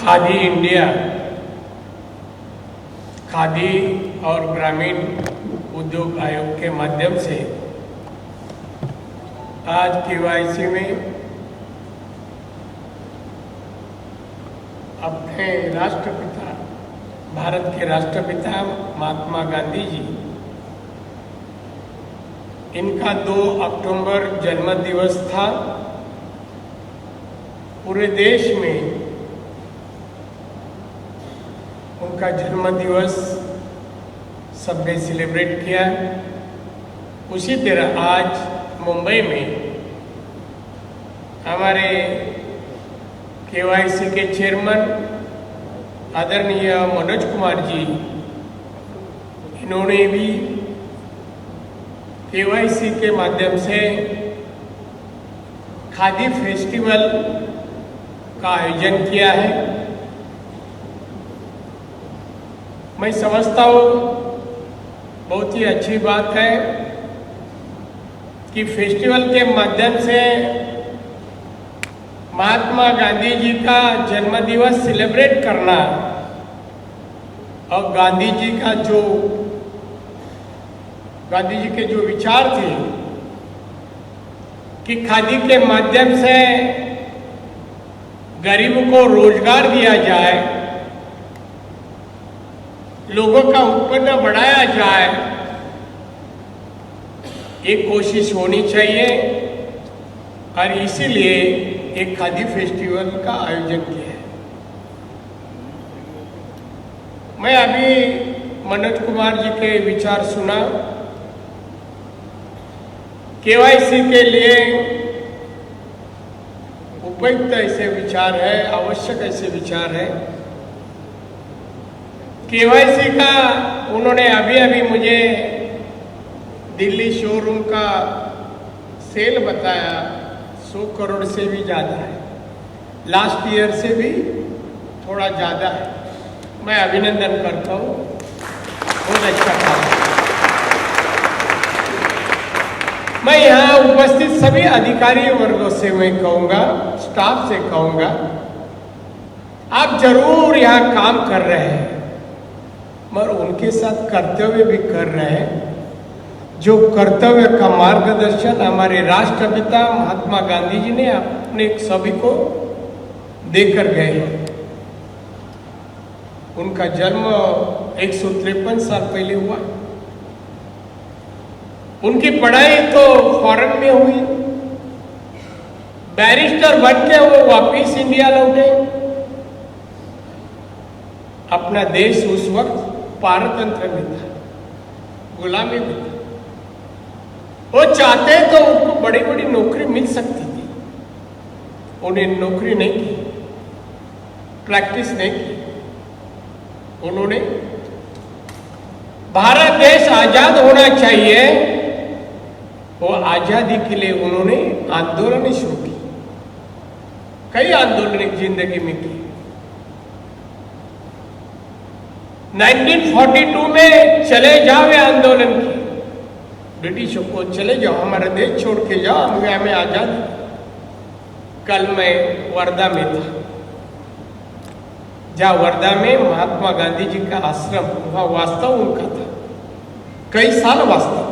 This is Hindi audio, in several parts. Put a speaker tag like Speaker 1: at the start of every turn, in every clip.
Speaker 1: खादी इंडिया, खादी और ग्रामीण उद्योग आयोग के माध्यम से आज केवाईसी में अपने राष्ट्रपिता, भारत के राष्ट्रपिता महात्मा गांधी जी, इनका 2 अक्टूबर जन्म दिवस था। पूरे देश में उनका जन्म दिवस सबने सेलिब्रेट किया। उसी तरह आज मुंबई में हमारे केवाईसी के चेयरमैन आदरणीय मनोज कुमार जी, इन्होंने भी केवाईसी के माध्यम से खादी फेस्टिवल का आयोजन किया है। मैं समझता हूँ बहुत ही अच्छी बात है कि फेस्टिवल के माध्यम से महात्मा गांधी जी का जन्मदिवस सेलिब्रेट करना और गांधी जी के जो विचार थे कि खादी के माध्यम से गरीबों को रोजगार दिया जाए, लोगों का उत्पन्न बढ़ाया जाए, ये कोशिश होनी चाहिए और इसीलिए एक खादी फेस्टिवल का आयोजन किया है। मैं अभी मनोज कुमार जी के विचार सुना। केवाईसी के लिए उपयुक्त ऐसे विचार है, आवश्यक ऐसे विचार है। केवाईसी का उन्होंने अभी मुझे दिल्ली शोरूम का सेल बताया, 100 करोड़ से भी ज़्यादा है, लास्ट ईयर से भी थोड़ा ज़्यादा है। मैं अभिनंदन करता हूँ, बहुत अच्छा काम। मैं यहाँ उपस्थित सभी अधिकारी वर्गों से मैं कहूँगा, स्टाफ से कहूँगा, आप जरूर यहाँ काम कर रहे हैं, मगर उनके साथ कर्तव्य भी कर रहे हैं। जो कर्तव्य का मार्गदर्शन हमारे राष्ट्रपिता महात्मा गांधी जी ने अपने सभी को देकर गए हैं। उनका जन्म 153 साल पहले हुआ। उनकी पढ़ाई तो फॉरेन में हुई, बैरिस्टर बन के वो वापिस इंडिया लौटे। अपना देश उस वक्त पारतंत्र में था, गुलामी में था। वो चाहते तो उनको बड़ी बड़ी नौकरी मिल सकती थी, उन्हें नौकरी नहीं की, प्रैक्टिस नहीं की। उन्होंने भारत देश आजाद होना चाहिए, वो आजादी के लिए उन्होंने आंदोलन शुरू की, कई आंदोलन जिंदगी में की। 1942 में चले जाओ आंदोलन की, ब्रिटिशों को चले जाओ, हमारा देश छोड़ के जाओ, हमें आजादी। कल मैं वर्धा में था, जहाँ वर्धा में महात्मा गांधी जी का आश्रम, वहाँ वास्तव उनका था, कई साल वास्तव।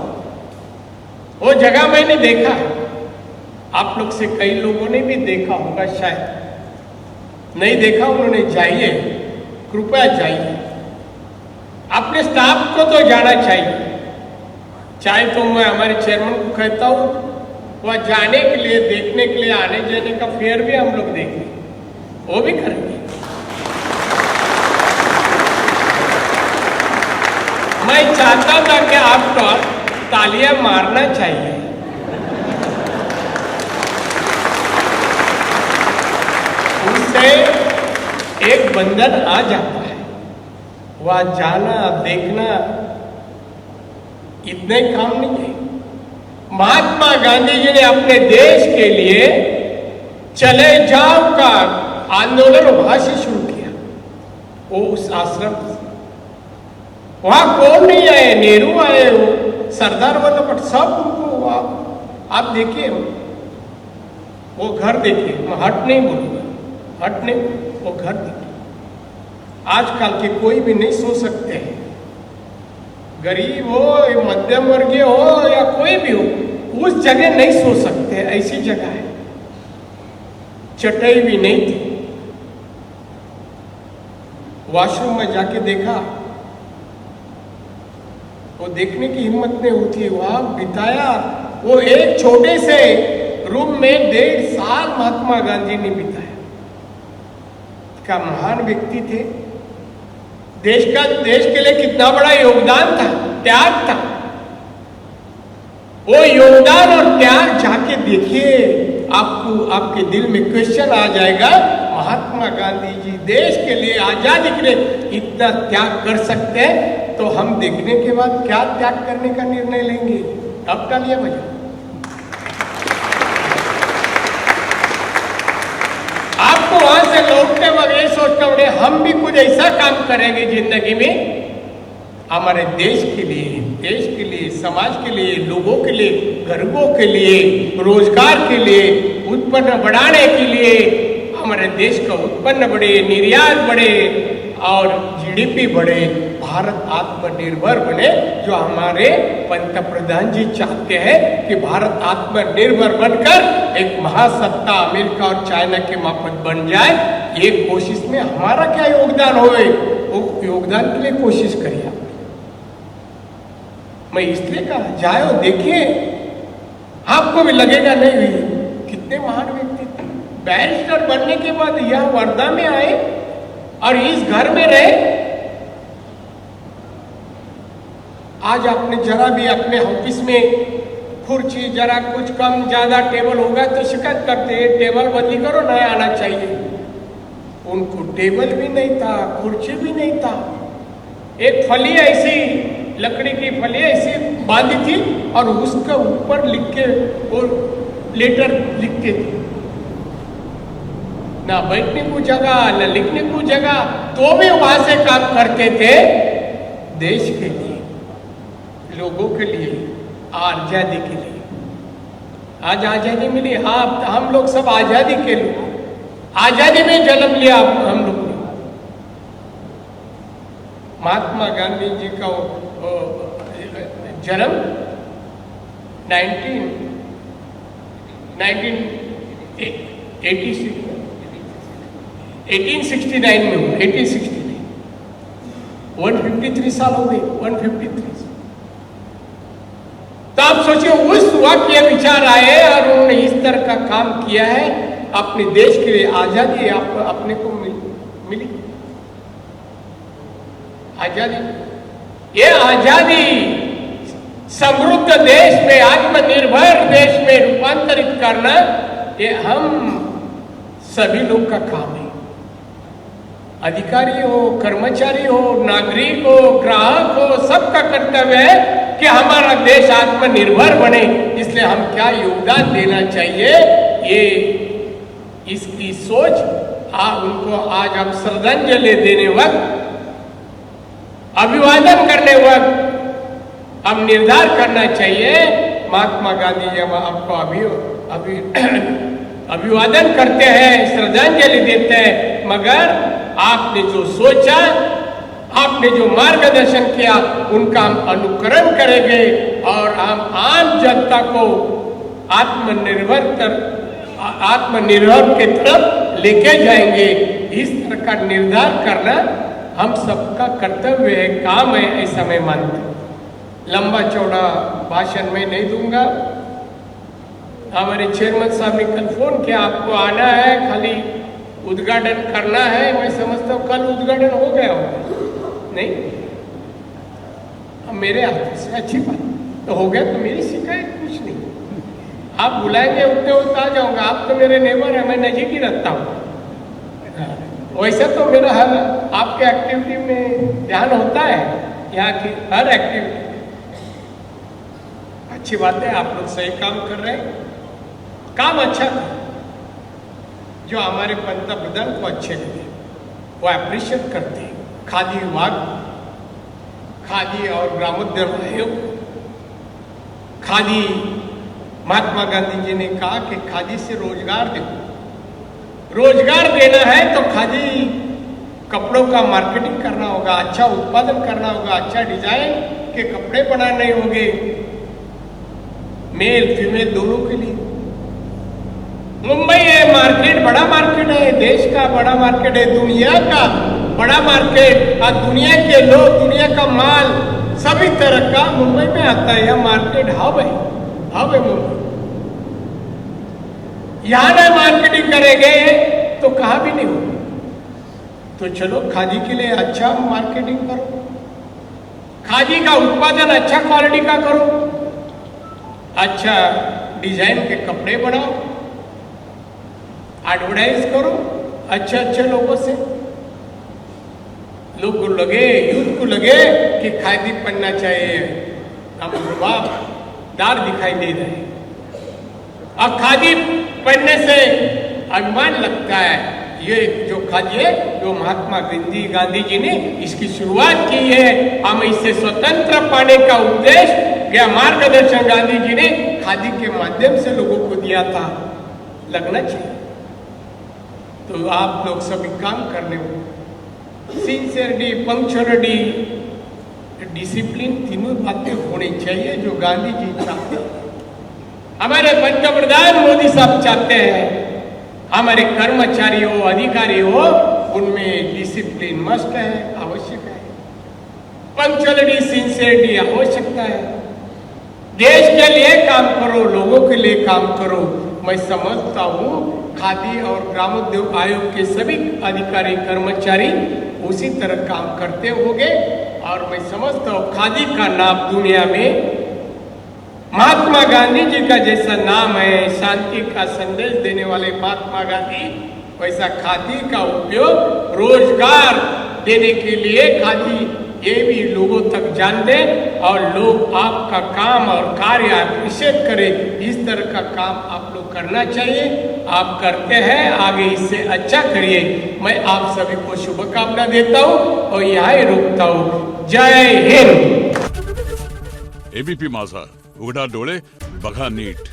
Speaker 1: वो जगह मैंने देखा, आप लोग से कई लोगों ने भी देखा होगा, शायद नहीं देखा उन्होंने, जाइए, कृपया जाइए। अपने स्टाफ को तो जाना चाहिए, चाहे तो मैं हमारे चेयरमैन को कहता हूँ वह जाने के लिए, देखने के लिए, आने जाने का फेयर भी हम लोग देखें, वो भी करेंगे। मैं चाहता था कि आपको तालियां मारना चाहिए। उससे एक बंधन आ जाता है, वह जाना, देखना इतने काम नहीं है। महात्मा गांधी जी ने अपने देश के लिए चले जाओ का आंदोलन वहां से शुरू किया। वो उस आश्रम, वहां कौन नहीं आए, नेहरू आए, सरदार वल्लभ पटेल, सब उनको आप देखिए, वो घर देखिए, मैं हट नहीं बोलूंगा, हट नहीं, वो घर देखिए। आजकल के कोई भी नहीं सो सकते हैं, गरीब हो या मध्यम वर्गीय हो या कोई भी हो, उस जगह नहीं सो सकते। ऐसी जगह है, चटाई भी नहीं थी। वॉशरूम में जाके देखा, वो देखने की हिम्मत नहीं होती। वहां बिताया वो एक छोटे से रूम में 1.5 साल महात्मा गांधी ने बिताया। क्या महान व्यक्ति थे, देश के लिए कितना बड़ा योगदान था, त्याग था। वो योगदान और त्याग जाके देखिए, आपको आपके दिल में क्वेश्चन आ जाएगा, महात्मा गांधी जी देश के लिए, आजादी के लिए इतना त्याग कर सकते हैं, तो हम देखने के बाद क्या त्याग करने का निर्णय लेंगे। अब तालियां बजाओ। आपको वहां से लौटते वक्त ये सोचना पड़े, हम भी कुछ ऐसा काम करेंगे जिंदगी में हमारे देश के लिए, समाज के लिए, लोगों के लिए, गरीबों के लिए, रोजगार के लिए, उत्पन्न बढ़ाने के लिए, हमारे देश का उत्पन्न बढ़े, निर्यात बढ़े और जीडीपी बढ़े, भारत आत्मनिर्भर बने, जो हमारे पंतप्रधान जी चाहते हैं कि भारत आत्मनिर्भर बनकर एक महासत्ता अमेरिका और चाइना के माफक बन जाए। ये कोशिश में हमारा क्या योगदान होए, वो योगदान के लिए कोशिश करिए। मैं इसलिए कहा, जाओ देखिए, आपको भी लगेगा नहीं कितने महान व्यक्ति थे। बैरिस्टर बनने के बाद यह वर्धा में आए और इस घर में रहे। आज आपने जरा भी अपने ऑफिस में कुर्सी जरा कुछ कम ज्यादा टेबल होगा तो शिकायत करते हैं, टेबल बदली करो, नया आना चाहिए। उनको टेबल भी नहीं था, कुर्सी भी नहीं था, एक फली ऐसी लकड़ी की फली ऐसी बांधी थी और उसका ऊपर लिख के वो लेटर लिखते थे। ना बैठने को जगह, ना लिखने को जगह, तो भी वहां से काम करते थे देश के लिए, लोगों के लिए, आजादी के लिए। आज आजादी मिली, हाँ, हम लोग सब आजादी के लोग, आजादी में जन्म लिया हम लोग ने। महात्मा गांधी जी का जन्म 1869 में हुआ, 1869। 153 साल हो गए, 153। तो आप सोचिए, उस वक्त ये विचार आए और उन्होंने इस तरह का काम किया है, अपने देश के लिए आजादी अपने को मिली। आजादी, ये आजादी समृद्ध देश में, आत्मनिर्भर देश में रूपांतरित करना, ये हम सभी लोग का काम है। अधिकारी हो, कर्मचारी हो, नागरिक हो, ग्राहक हो, सबका कर्तव्य है कि हमारा देश आत्मनिर्भर बने। इसलिए हम क्या योगदान देना चाहिए, ये इसकी सोच उनको आज हम श्रद्धांजलि देने वक्त, अभिवादन करने वक्त हम निर्धार करना चाहिए। महात्मा गांधी जब आपको अभिवादन करते हैं, श्रद्धांजलि देते हैं, मगर आपने जो सोचा, आपने जो मार्गदर्शन किया, उनका हम अनुकरण करेंगे और हम आम जनता को आत्मनिर्भर के तरफ लेके जाएंगे। इस तरह का निर्धार करना हम सबका कर्तव्य है, काम है, ऐसा मैं मानता हूं। लंबा चौड़ा भाषण में नहीं दूंगा। हमारे चेयरमैन साहब ने कल फोन किया, आपको आना है, खाली उद्घाटन करना है। मैं समझता हूँ कल उद्घाटन हो गया होगा, नहीं? अब मेरे हाथ से अच्छी बात तो हो गया, तो मेरी शिकायत कुछ नहीं। आप बुलाएंगे उतने उतना आ जाऊंगा। आप तो मेरे नेबर हैं, मैं नजीक ही रखता हूँ। वैसे तो मेरा हर आपके एक्टिविटी में ध्यान होता है, यहाँ की हर एक्टिविटी। अच्छी बात है, आप लोग सही काम कर रहे हैं, काम अच्छा था। जो हमारे पंतप्रधान को अच्छे लगे, वो अप्रिशिएट करते हैं। खादी विभाग, खादी और ग्रामोद्योग आयोग, खादी, महात्मा गांधी जी ने कहा कि खादी से रोजगार दो। रोजगार देना है तो खादी कपड़ों का मार्केटिंग करना होगा, अच्छा उत्पादन करना होगा, अच्छा डिजाइन के कपड़े बनाने होंगे मेल फीमेल दोनों के लिए। मुंबई है मार्केट, बड़ा मार्केट है, देश का बड़ा मार्केट है, दुनिया का बड़ा मार्केट, और दुनिया के लोग, दुनिया का माल सभी तरह का मुंबई में आता है। यह मार्केट हब है मुंबई। यहां ना मार्केटिंग करेंगे तो कहां भी नहीं होगा। तो चलो खादी के लिए अच्छा मार्केटिंग करो, खादी का उत्पादन अच्छा क्वालिटी का करो, अच्छा डिजाइन के कपड़े बनाओ, एडवर्टाइज करो अच्छे लोगों से, लोग को लगे, यूथ को लगे कि खादी पहनना चाहिए, हम रुबाबदार दिखाई दे रहे हैं। और खादी पहनने से अभिमान लगता है। ये जो खादी है जो महात्मा गांधी जी ने इसकी शुरुआत की है, हम इससे स्वतंत्र पाने का उद्देश्य या मार्गदर्शन गांधी जी ने खादी के माध्यम से लोगों को दिया था, लगना चाहिए। तो आप लोग सभी काम करने हो, सिंसियरिटी, पंक्चुअलिटी, डिसिप्लिन, तीनों बातें होनी चाहिए जो गांधी जी चाहते हैं, हमारे पंतप्रधान मोदी साहब चाहते हैं। हमारे कर्मचारी हो, अधिकारी हो, उनमें डिसिप्लिन मस्ट है, आवश्यक है, पंक्चुअलिटी, सिंसियरिटी आवश्यकता है। देश के लिए काम करो, लोगों के लिए काम करो। मैं समझता हूँ खादी और ग्रामोद्योग आयोग के सभी अधिकारी कर्मचारी उसी तरह काम करते होंगे। और मैं समझता हूँ खादी का नाम दुनिया में महात्मा गांधी जी का जैसा नाम है, शांति का संदेश देने वाले महात्मा गांधी, वैसा खादी का उपयोग रोजगार देने के लिए खादी ये भी लोगों तक जान दे और लोग आपका काम और कार्य अप्रिशिएट करें। इस तरह का काम आप लोग करना चाहिए, आप करते हैं, आगे इससे अच्छा करिए। मैं आप सभी को शुभकामना देता हूँ और यहाँ ही रोकता हूँ। जय हिंद।
Speaker 2: एबीपी माझा, उघडा डोळे बघा नीट।